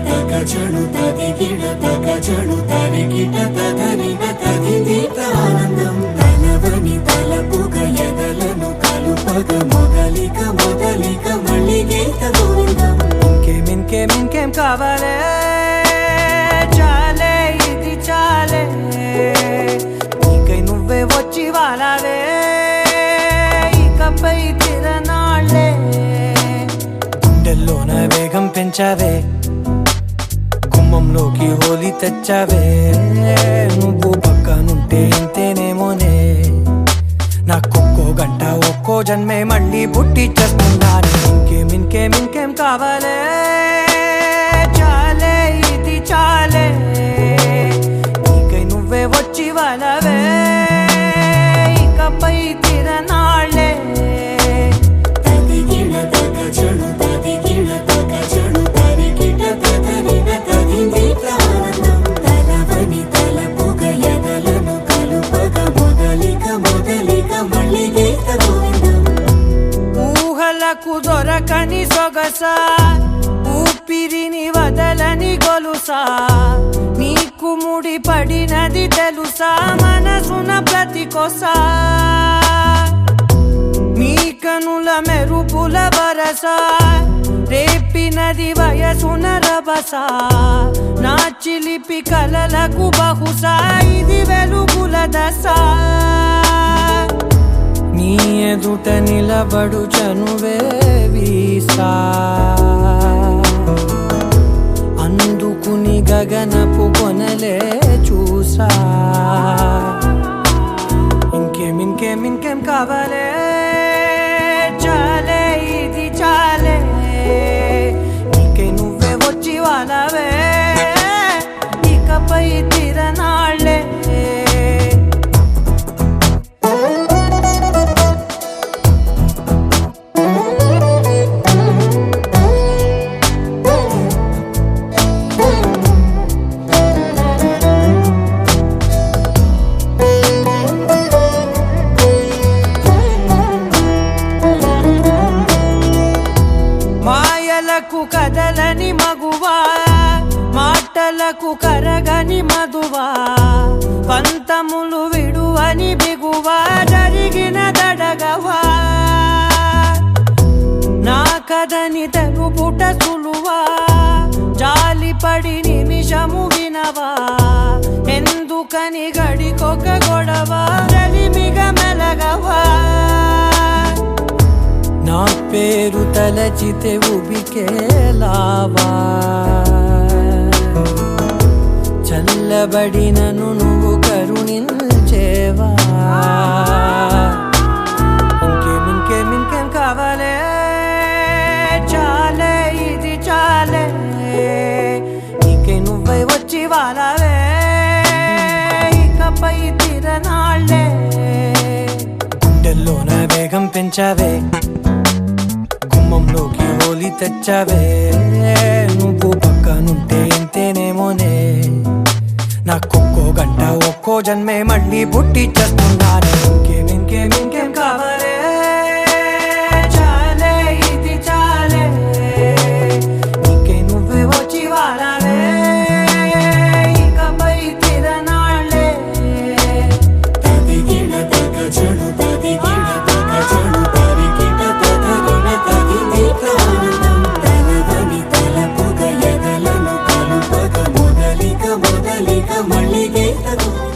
తగజను తదిగిడ తగజను తరిగిట తదరిన తదిదీత ఆనందం తలవని తలపుగ ఎదలను కలుపగ మొదలిక మొదలిక మళ్ళీ గీత గోవిందం ఇంకేం కావాలే చాలే ఇది చాలే నీకై నువ్వే వచ్చి వాలావే ఇకపై తిరనాళ్ళే గుండెల్లోన వేగం పెంచావే గుమ్మంలోకి హోలీ తెచ్చావే నువ్వు పక్కనుంటే ఇంతేనేమోనే నాకొక్కో గంట ఒక్కో జన్మే మళ్ళీ పుట్టి చేస్తున్నాను ఇంకేం కావాలే చాలే ఇది చాలే నీకై నువ్వే వచ్చి వాళ్ళవే ఇకపై తిరనాళ్ళే తదిగిడ తగజను తదిగిడ తగజను తరిగిట తదరిన తదిదీత ఆనందం తలవని తలపుగ ఎదలను కలుపగ మొదలిక మొదలిక మళ్ళీ గీత గోవిందం ఊహలకు దొరకని సొగసా ఊపిరిని వదలని గొలుసా నీకు ముడి పడినది తెలుసా మనసున ప్రతి కొసా నీ కనుల మెరుపుల వరసా రేపినది వయసున రభసా నా చిలిపి కలలకు బహుశా ఇది వెలుగుల దశ నీ ఎదుట నిలబడు చనువే వీసా అందుకుని గగనపు కొనలే చూసా ఇంకేం కావాలే చాలే ఇది చాలే నీకై నువ్వే వచ్చి వాళ్ళవే ఇకపై తిరనాళ్ళే మాయలకు కదలని మగువా మాటలకు కరగని మధువా పంతములు విడువని బిగువా జరిగిన దడగవా నా కదని తెలుపుట సులువా జాలిపడి నిమిషము వినవా ఎందుకని గడికొక గొడవ రలిమిగ మెలగవా నా పేరు తలచితే ఉబికేలావా చల్లబడినను నువ్వు కరుణించేవా ఇంకేం కావాలే చాలే ఇది చాలే నీకై నువ్వై వచ్చి వాళ్ళవే ఇకపై తిరనాళ్ళే గుండెల్లోన వేగం పెంచావే గుమ్మంలోకి హోలీ తెచ్చావే నువ్వు పక్కనుంటే ఇంతేనేమోనే నాకొక్కో గంట ఒక్కో జన్మే మళ్ళీ పుట్టి చేస్తున్నాను ఇంకేం కావాలే చాలే ఇది చాలే నీకై నువ్వే వచ్చి వాళ్ళవే ఇకపై తిరనాళ్ళే తదిగిడ తగజను తదిగిడ తగజను తరిగిట తదరిన తదిదీత ఆనందం తలవని తలపుగ ఎదలను కలుపగ మొదలిక మొదలిక మళ్ళీ గీత గోవిందం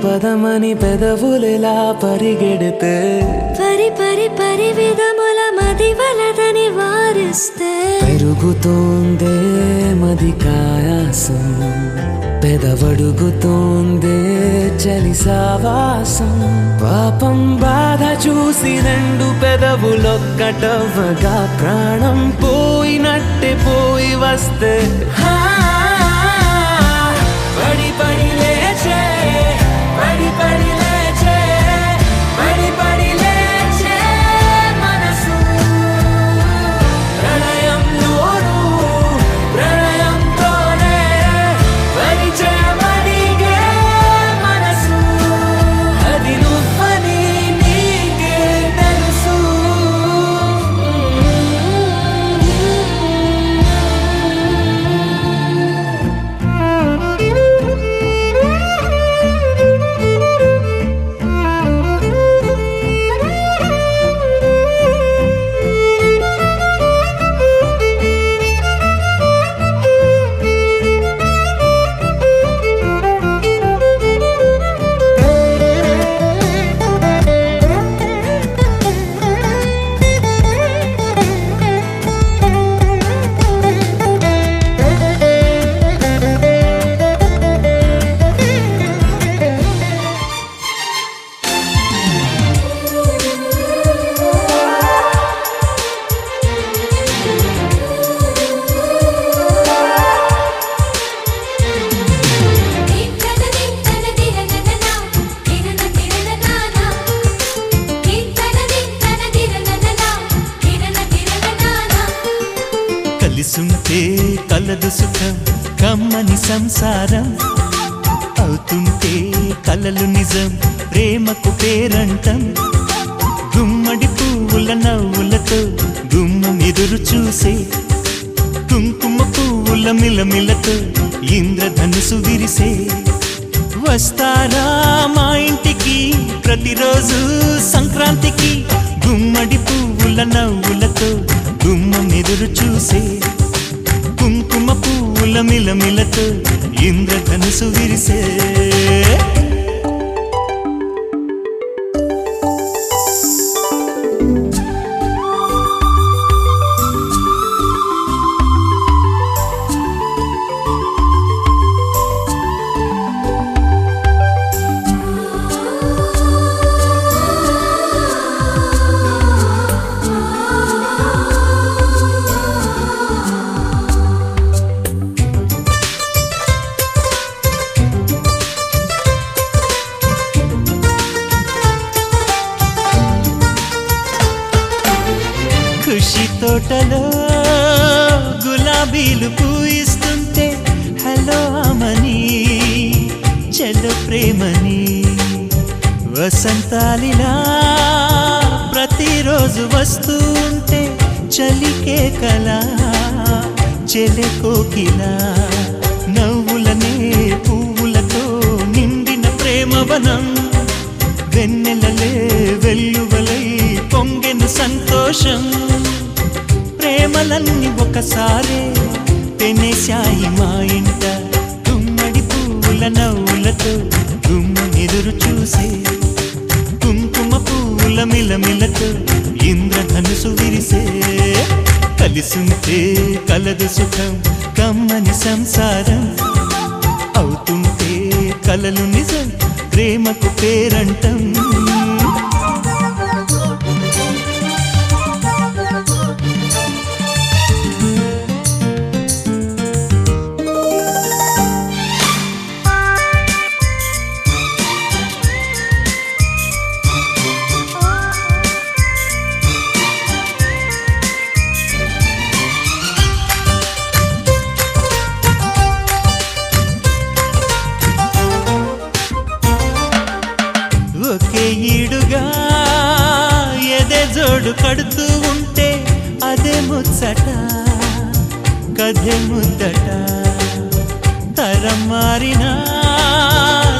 పదమని పెదవులెలా పరిగెడితే పరి విధముల మది వలదని వారి వస్తే పెరుగుతోందే మది కాయాసం పెదవడుగుతోందే చలి సావాసం పాపం బాధ చూసి రెండు పెదవులొక్కటవ్వగా ప్రాణం పోయినట్టే పోయి వస్తే పడి పడి లేచే పడి పడి లేచే పడి పడి లేచే మనసు ప్రళయంలోను ప్రళయంతోనే పరిచయమడిగే మనసు అది నువ్వని నీకే తెలుసు కలిసుంటే కలదు సుఖం కమ్మని సంసారం అవుతుంటే కలలు నిజం ప్రేమకు పేరంటం గుమ్మడి పువ్వుల నవ్వులతో గుమ్మం ఎదురు చూసే కుంకుమ పువ్వుల మిలమిలతో ఇంద్రధనుసు విరిసే వస్తారా మా ఇంటికి ప్రతిరోజు సంక్రాంతికి గుమ్మడి పువ్వుల నవ్వులతో గుమ్మం ఎదురు చూసే కుంకుమ పువ్వుల మిలమిలతో ఇంద్రధనుసు విరిసే ఖుషి తోటలో గులాబీలు పూయిస్తుంటే హలో అమని చెల్లు ప్రేమని వసంతాలిలా ప్రతిరోజు వస్తూ ఉంటే చలికే కలా చెలె కోకిలా నవ్వులనే పువ్వులతో నిండిన ప్రేమవనం వెన్నెలలే వెల్లువలై పొంగెను సంతోషం ప్రేమలన్నీ ఒకసారే పెనేశాయి మా ఇంట గుమ్మడి పువ్వుల నవ్వులతో గుమ్మెదురు చూసే కుంకుమ పువ్వుల మిలమిలతో ఇంద్రధనుసు విరిసే కలిసుంటే కలదు సుఖం కమ్మని సంసారం అవుతుంటే కలలు నిజం ప్రేమకు పేరంటం ఒకే ఈడుగా ఎదే జోడు కడుతూ ఉంటే అదే ముచ్చట కథే ముద్దట తరం మారినా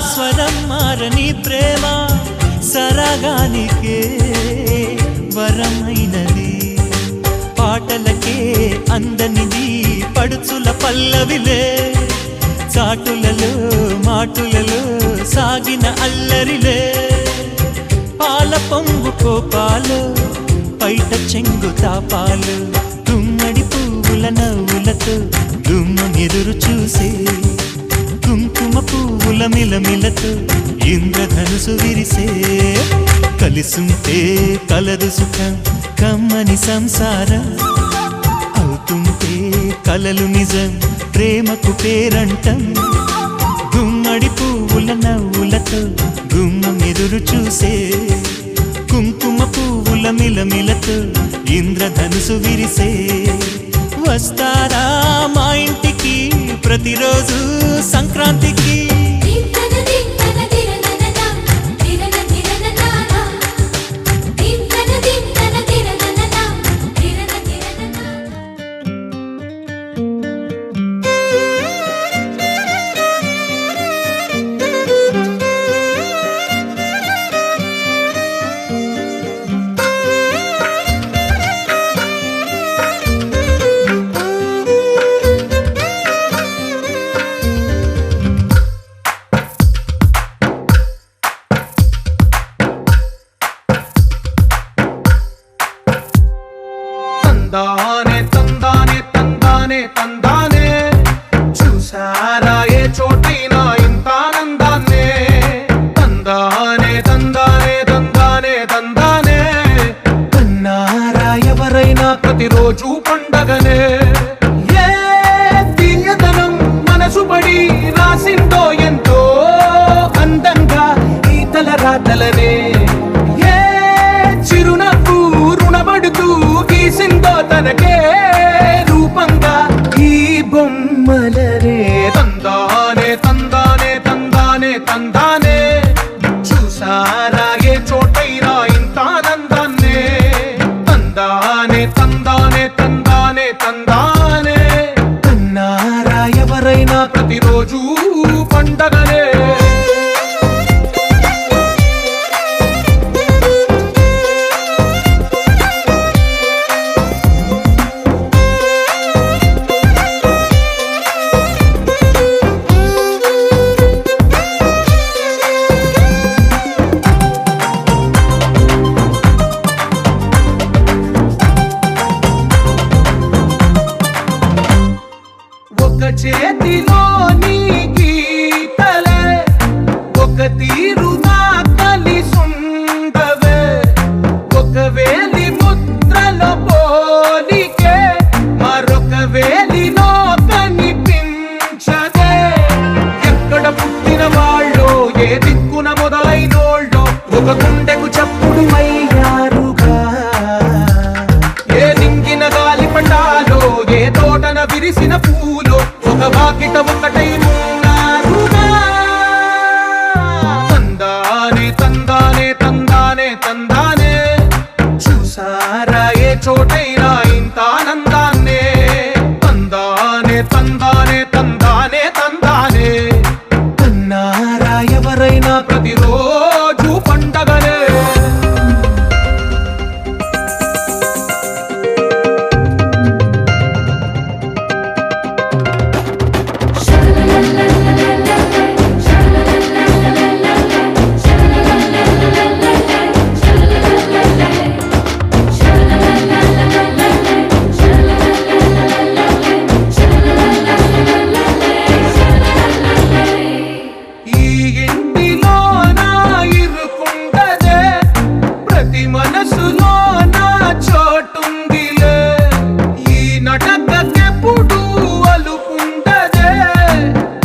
స్వరం మారని ప్రేమ సరగానికే వరమైనది పాటలకే అందనిది పడుచుల పల్లవిలే చాటులలో మాటులలో సాగిన అల్లరిలే పాల పొంగు కోపాలు పైట చెంగు తాపాలు గుమ్మడి కళ్ళతో గుమ్మం ఎదురు చూసే కుంకుమ పువ్వుల మిలమిలతో ఇంద్రధనుసు విరిసే కలిసుంటే కలదు సుఖం కమ్మని సంసారం అవుతుంటే కలలు నిజం ప్రేమకు పేరంటం గుమ్మడి పువ్వుల నవ్వులతో గుమ్మం ఎదురు చూసే కుంకుమ పువ్వుల మిలమిలతో ఇంద్రధనుసు విరిసే వస్తారా మా ఇంటికి ప్రతిరోజు సంక్రాంతికి తందానే తందానే తందానే తందానే చూసారా ఏ చోటైనా ఇంత ఆనందాన్నే తందానే తందానే తందానే తందానే కన్నారా ఎవరైనా ప్రతిరోజు పండగనే ఏ తీయదనం మనసు పడి రాసిందో ఎంతో అందంగా ఈ తల రాతలనే ఏ చిరునవ్వు రుణపడుతూ గీసిందో తనకే రూపంగా ఈ బొమ్మలనే తందానే తందానే తందానే తందానే చూసారా ఏ చోటైనా ఇంత ఆనందాన్నే తందానే తందానే తందానే తందానే కన్నారా ఎవరైనా ప్రతిరోజు పండగనే ఒక చేతిలో నీ గీతలే ఒక తీరుగా కలిసుండవే ఒక వేలి ముద్రల పోలికే మరొక వేలిలో కనిపించదే ఎక్కడ పుట్టిన వాళ్ళో ఏ దిక్కున మొదలైనోళ్ళో ఒక గుండెకు చప్పుడు అయ్యారుగా ఏ నింగిన గాలి పండాలో ఏ తోటన విరిసిన పూలో ఒక వాకిట ఒకటై ఉన్నారుగా తందానే తందానే తందానే తందానే చూసారా ఏ చోటైనా ఇంత ఆనందాన్నే తందానే తందానే తందానే తందానే కన్నారా ఎవరైనా ప్రతిరోజు పండగనే ఈ ఇంటిలో నా ఇరుకుండదే ప్రతి మనసులో నా చోటుందిలే ఈ నటకెప్పుడు అలుకుండదే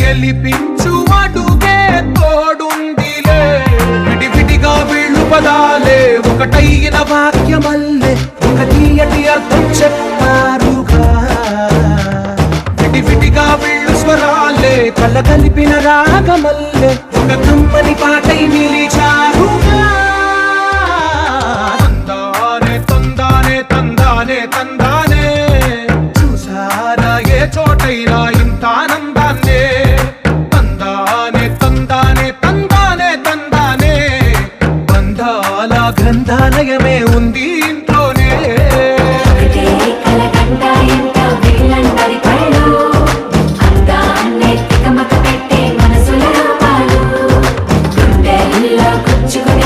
గెలిపించు అడుగే తోడుందిలే విడివిడిగా వీళ్ళు పదాలే ఒకటైన వాక్యమల్లే ఒక తీయటి అర్థం చెప్పారుగా విడివిడిగా వీళ్ళు స్వరాలే కల కలిపిన రాగమల్లే ఒక కమ్మని పాటై నిలిచారుగా తందానే తందానే తందానే తందానే చూసారా ఏ చోటైనా ఇంత ఆనందాన్నే తందానే తందానే తందానే తందానే బంధాల గ్రంథాలయమే ఉంది ఇంట్లోనే మనసులో రూపాలు గుండెల్లో గుచ్చుకుని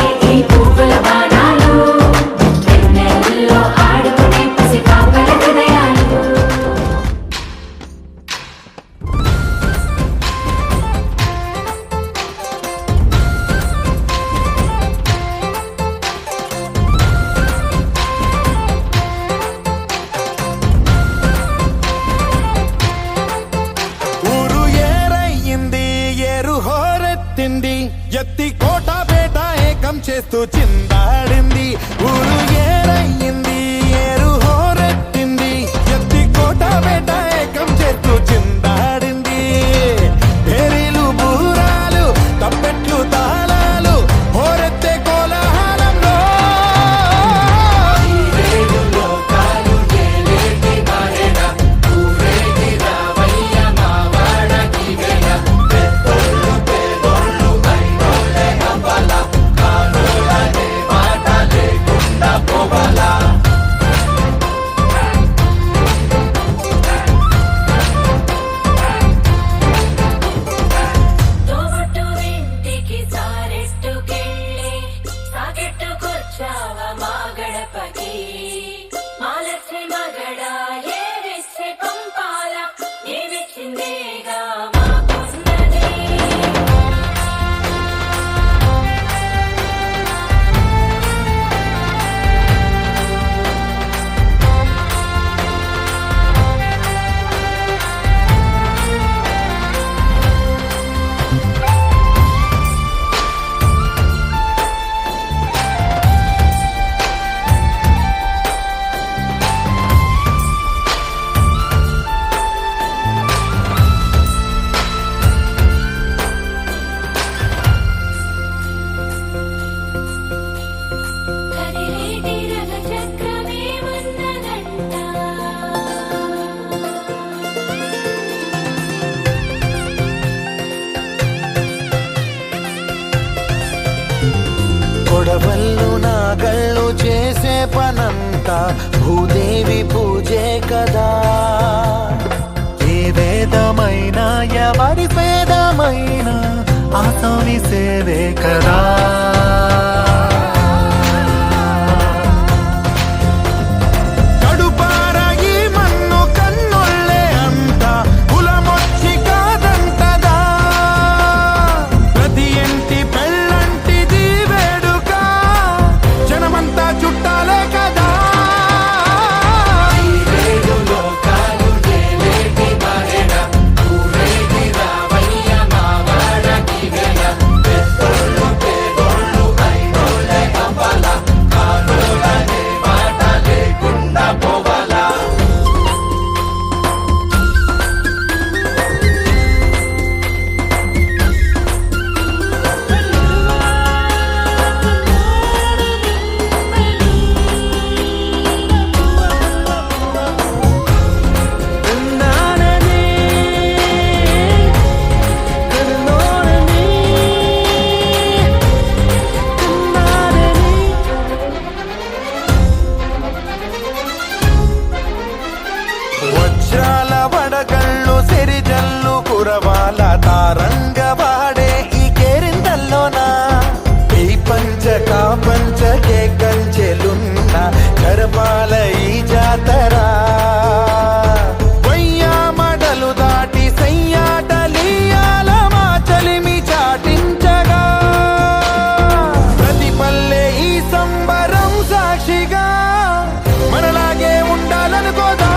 అంతా భూదేవి పూజే కదా. ఏ వేదమైనా ఎవరి పేదమైనా ఆ స్వామి సేవే కదా. కడుపార ఈ మన్ను కన్నుళ్ళే అంతా కులమొచ్చి కాదంటదా. ప్రతి ఇంటి పెళ్ళంటిది వేడుక, జనమంతా చుట్టాలే కదా. వజ్రాల వడగళ్ళు సిరిజల్లు కురవాల తారంగ వాడే ఈ కేరింతల్లోనా. ఈ పంచకా పంచకే కంచెలున్న కరపాల ఈ జాతరా. వయ్యామడలు దాటి సయ్యాటలీయాల మా చలిమి చాటించగా. ప్రతి పల్లె ఈ సంబరం సాక్షిగా మనలాగే ఉండాలనుకోదా.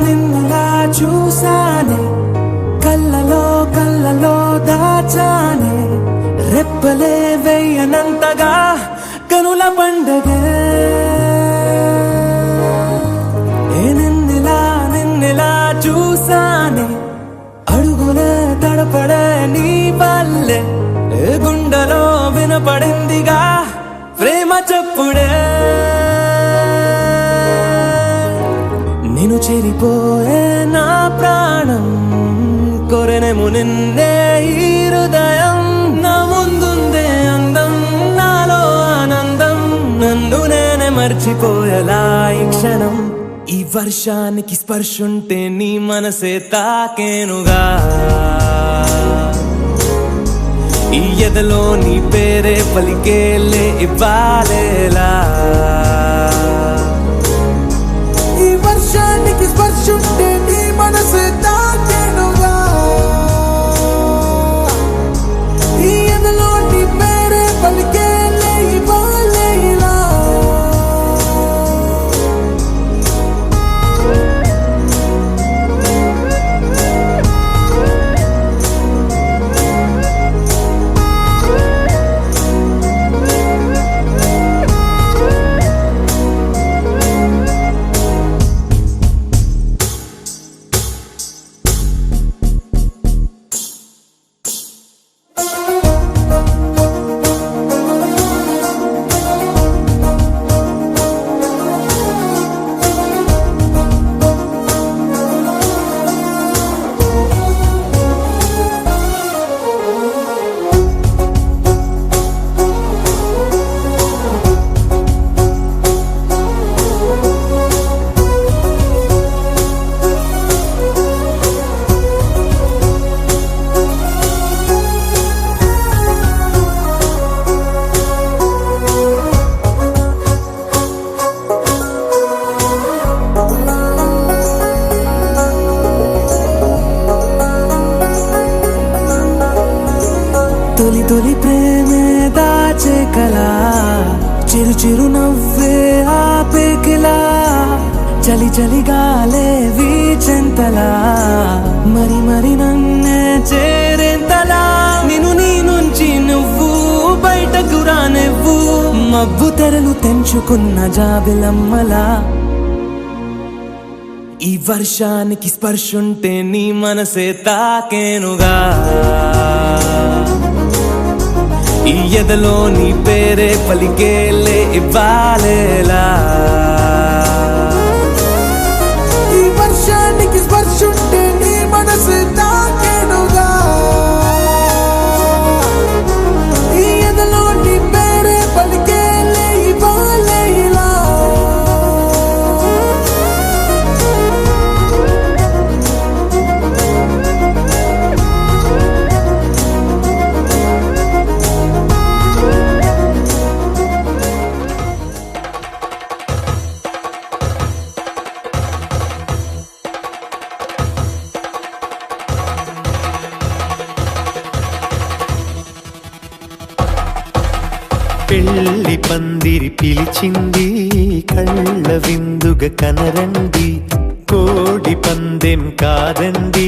నిన్నలా చూసానే, కళ్ళలో కళ్ళలో దాచానే. రెప్పలే వెయ్యనంతగా కనుల పండగే. నిన్నలా చూసానే, అడుగులే తడపడే నీ వల్లే. గుండెలో వినపడిందిగా ప్రేమ చెప్పుడే. నేను చెరిపోయే నా ప్రాణం కొరెనేమో నిన్నే ఈ హృదయం. నా ముందుందే అందం, నాలో ఆనందం, నన్ను నేనే మర్చిపోయేలా ఈ క్షణం. ఈ వర్షానికి స్పర్శుంటే నీ మనసే తాకేనుగా. ఈ ఎదలో నీ పేరే పలికేలే ఇవ్వాలేలా. ఈ వర్షానికి స్పర్శుంటే నీ మనసు తాకేనుగా. ఈ ఎదలో నీ పేరే పలికేలే ఇవ్వాలేలా. తొలి తొలి ప్రేమే దాచే కలా, చిరు చిరు నవ్వే ఆపే కిలా. చలి చలి గాలే వీచెంతలా, మరి మరి నన్నే చేరేంతలా. నిన్ను నీ నుంచి నువ్వు బయటకు రానివ్వు, మా మబ్బు తెరలు తెంచుకున్న జాబిలమ్మలా ఈ వర్షానికి స్పర్శుంటే నీ మనసే తాకేనుగా ఈ ఎదలో నీ పేరే పలికేలే ఇవ్వాలేలా ఈ వర్షానికి స్పర్శుంటే నీ మనసే తాకేనుగా ఈ ఎదలో నీ పేరే పలికేలే ఇవ్వాలేలా పెళ్లి పందిరి పిలిచింది కళ్ళ విందుగ కనరండి కోడి పందెం కాదండి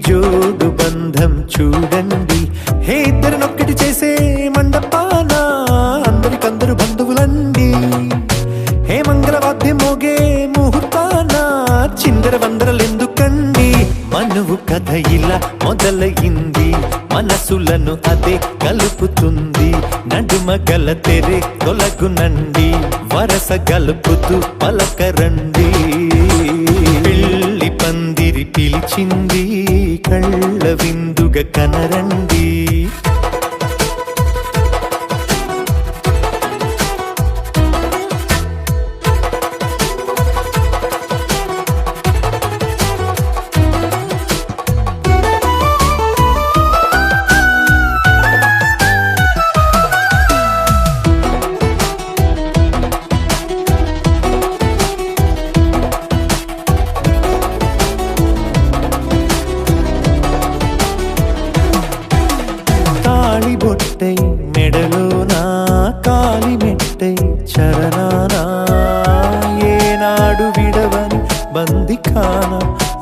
జోడు బంధం చూడండి హే ఇద్దరినొక్కటి చేసే మండపాన అందరికందరు బంధువులండి హే మంగళవాద్యం మోగే ముహూర్తాన చిందర వందరలెందుకండి మనువు కథ ఇలా మొదలయింది మనసులను అదే కలుపుతుంది నడుమ గల తెరే తొలగునండి వరస గలుపుతూ పలకరండి పెళ్లి పందిరి పిలిచింది కళ్ళ విందుగ కనరండి బొట్టై మెడలోనా కాలి మెట్టై చరణానా ఏనాడు విడవని బందిఖాన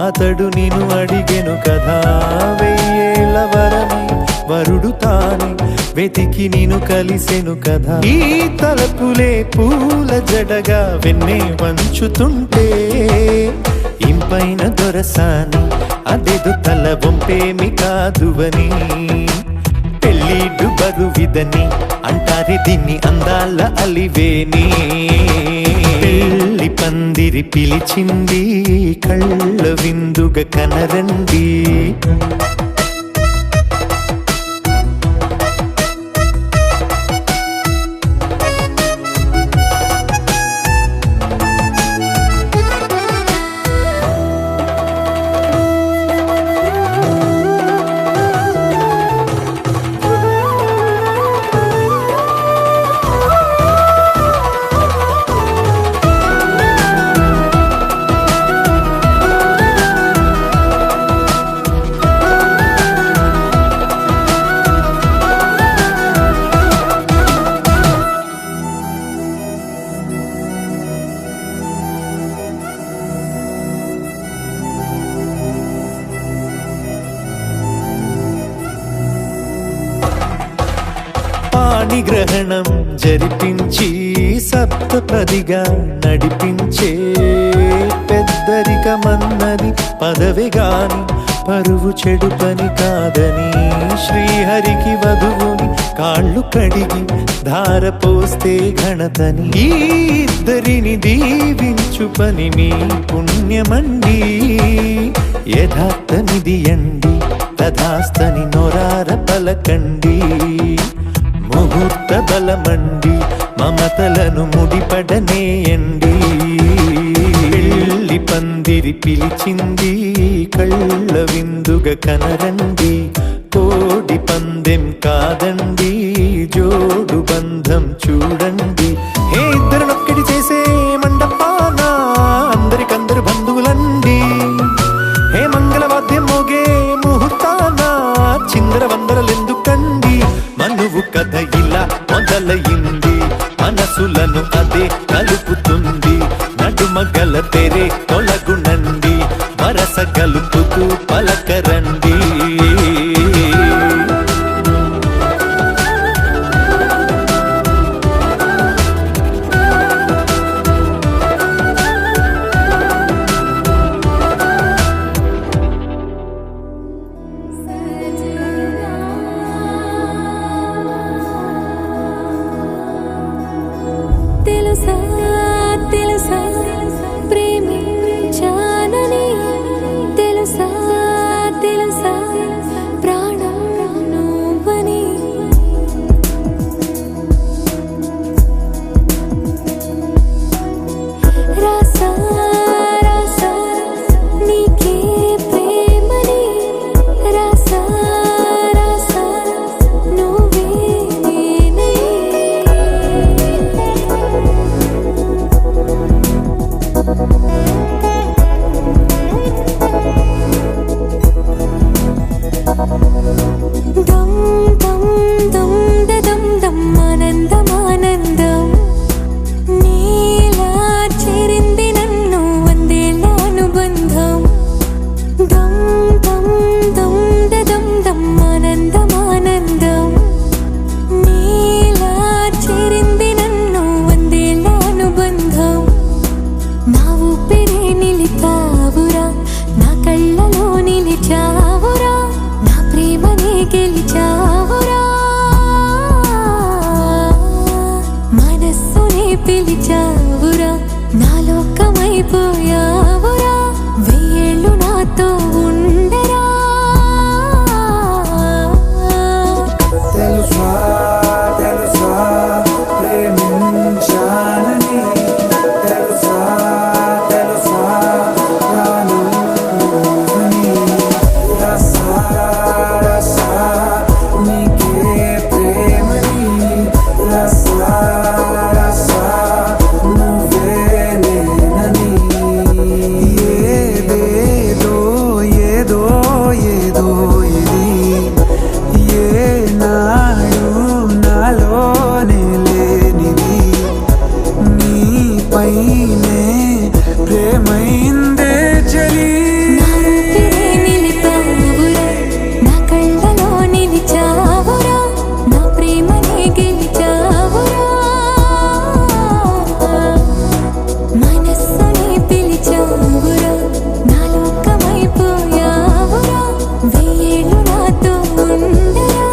అతడు నిన్ను అడిగెను కదా వెయ్యేళ్ళ వరమై వరుడు తానే వెతికి నిన్ను కలిసెను కదా ఈ తలపులే పూల జడగా వెన్నే వంచుతుంటే ఇంపైన దొరసాని అదేదో తల వంపేమి కాదువని పెళ్ళిడు బరువిదని అంటారే దీన్ని అందాల అలివేని పెళ్లి పందిరి పిలిచింది కళ్ళ విందుగ కనరండి గ్రహణం జరిపించి సప్తపదిగా నడిపించే పెద్దరికమన్నది పదవి గాని పరువు చెడు పని కాదని శ్రీహరికి వధువుని కాళ్ళు కడిగి ధార పోస్తే ఘనతని ఈ ఇద్దరిని దీవించు పని మీ పుణ్యమండి యథార్థనిది అండి తథాస్తని నొరార పలకండి ముహూర్త బలమండి మమతలను ముడిపడనేయండి పెళ్లి పందిరి పిలిచింది కళ్ళ విందుగ కనరండి కోడి పందెం కాదండి జోడు బంధం చూడండి హే ఇద్దరినొక్కటి చేసే మండపాన అందరికందరు బంధువులండి హే మంగళవాద్యం మోగే ముహూర్తాన చిందర వందరలెందుకండి మనువు కథ ఇలా మొదలయింది మనసులను అదే కలుపుతుంది నడుమ గల తెరే తొలగునండి వరస గలుపుతూ పలకరండి లోకమైపోయావురా వెయ్యేళ్ళు నాతో ఉండరా తెలుసా తెలుసా ప్రేమించాలని తెలుసా తెలుసా ప్రాణం నువ్వని రసా రసా నీకే ప్రేమని రసా రసా నువ్వే నేనని ఏదేదో ఏదో ఏదో ఇది ఏనాడు నాలోనే లేనిది నీపైనే ప్రేమైందే చలి నా ఊపిరే నిలిపావురా నా కళ్ళలో నిలిచావురా నా ప్రేమనే గెలిచావురా మనస్సుని పిలిచావురా నా లోకమైపోయావురా వెయ్యేళ్ళు నాతో ఉండరా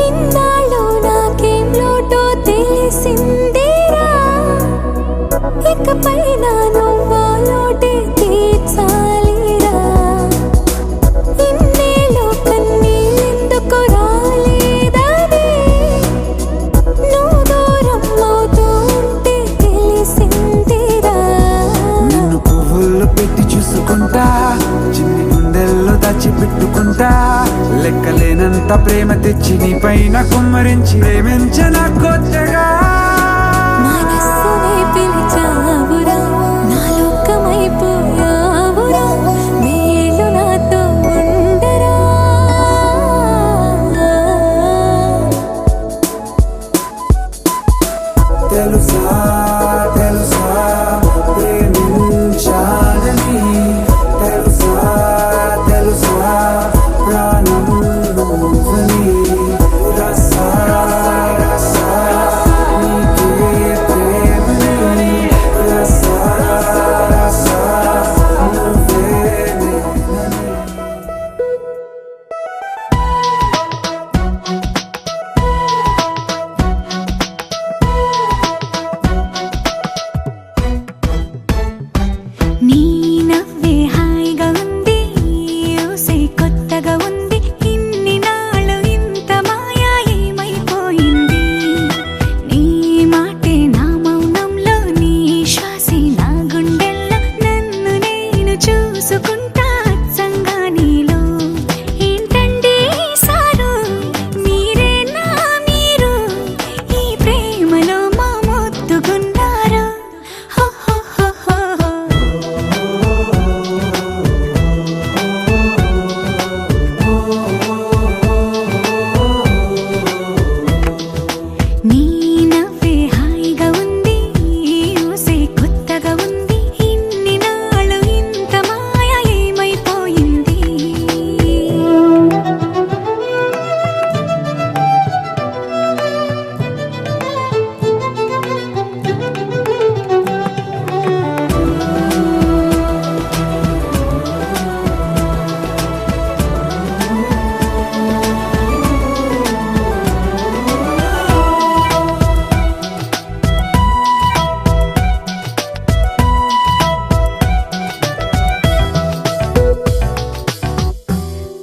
ఇన్నాళ్ళు నాకేం లోటో తెలిసిందేరా ఇకపై నా నువ్వా లోటే తీర్చాలిరా ఇన్నేళ్ళు కన్నీళ్ళెందుకు రాలేదని నువ్వు దూరం అవుతూ ఉంటే తెలిసిందిరా నిన్ను పువ్వుల్లో పెట్టి చూసుకుంటా చిన్ని గుండెల్లో దాచిపెట్టుకుంటా లెక్కలేనంత ప్రేమ తెచ్చి నీ పైన కుమ్మరించి ప్రేమించన కొత్తగా మనస్సునే పిలిచావురా నా లోకమైపోయావురా వేళ్ళు నాతో ఉండరా తెలుసా తెలుసా ప్రేమించాలని తెలుసా తెలుసా ప్రాణం నువ్వని రసా రసా నీకే ప్రేమని రసా రసా నువ్వే నేనని నీ నవ్వే హాయిగా ఉంది ఊసే కొత్తగా ఉంది ఇన్ని నాళ్ళు ఇంత మాయా ఏమైపోయింది నీ మాటే నా మౌనంలో నీ శ్వాసే నా గుండెల్లో నన్ను నేను చూసుకుంటా అచ్చంగా నీలో ఏంటండి సారు మీరే నా మీరు ఈ ప్రేమలో మా మొత్తుకున్నారు హో హో హో హో హో. నీ నవ్వే హాయిగా ఉంది ఊసే కొత్తగా ఉంది ఇన్ని నాళ్ళు ఇంత మాయ ఏమైపోయింది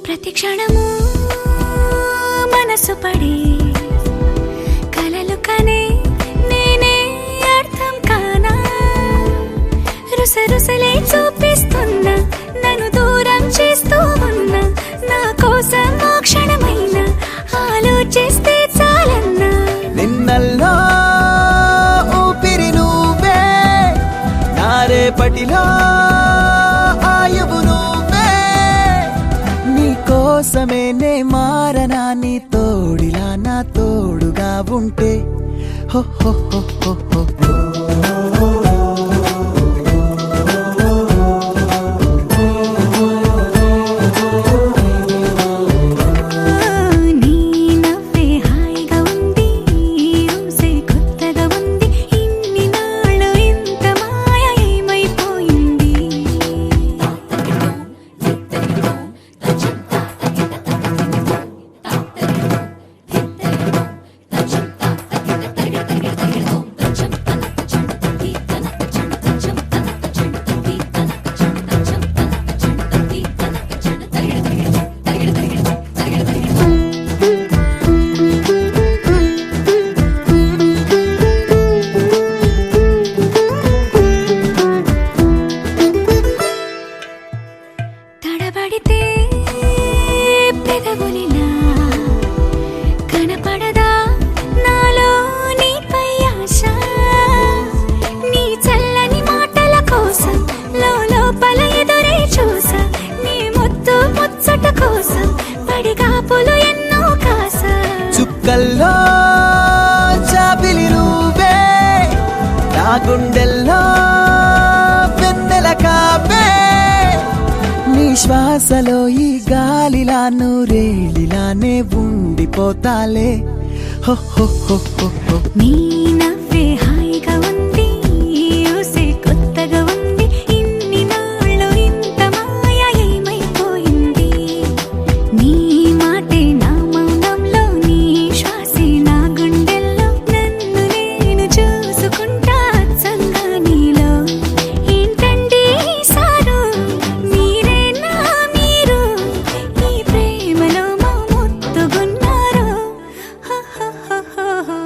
ప్రతి క్షణము మనసు పడే కలలు కనే నేనే అర్థం కానా రుసరుసలే చూపిస్తున్నా నన్ను దూరం చేస్తూ ఉన్నా నా కోసం ఆ క్షణమైన ఆలోచిస్తే చాలన్నా నిన్నల్లో ఊపిరి నువ్వే నా రేపటిలో ఆయువు నువ్వే నీ కోసమే నే మారనా నీ తోడిలా నా తోడుగా ఉంటే హో హో హో హో హో. తడబడితే పెదవులిలా కనపడదా నాలో నీపై ఆశ నీ చల్లని మాటల కోసం లోపల ఎదురే చూసా నీ ముద్దు ముచ్చట కోసం పడిగాపులు ఎన్నో కాసా చుక్కల్లో చాపిలి నువ్వే నా గుండెల్లో వెన్నెల కావే నీ శ్వాసలో ఈ గాలిలా నూరేళిలానే ఉండిపోతాలే హో హో హో హో హో. నీ నవ్వే హాయిగా ఉంది ఊసే కొత్తగా ఉంది ఇన్ని నాళ్ళు ఇంత మాయ ఏమైపోయింది నీ మాటే నా మౌనంలో నీ శ్వాసే నా గుండెల్లో నన్ను నేను చూసుకుంటా అచ్చంగా నీలో ఏంటండి సారు మీరే నా మీరు ఈ ప్రేమలో మా ముత్తుగున్నారు హో హో హో హో.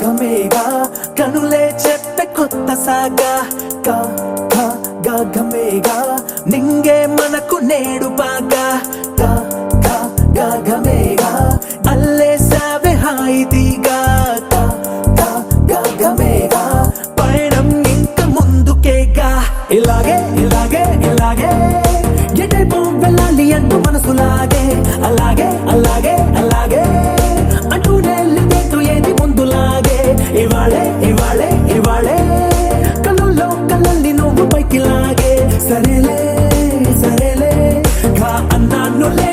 గమేగా కనులే చెప్పే కొత్త సాగా గమేగా నింగే మనకు నేడు బాగా గమేగా అల్లే సావే హాయిదిగా గమేగా పయనం ఇంక ముందుకేగా ఇలాగే ఇలాగే ఇలాగే ఎటైపు వెళ్ళాలి అంటూ మనసులాగే అలాగే అలాగే అలాగే అంటూనే లేదు ఏది ముందులాగే ఇవాళే ఇవాళే ఇవాళే కళ్ళల్లో కళ్ళల్ని నువ్వు పైకి లాగే సరేలే సరేలే గా అన్నాను లే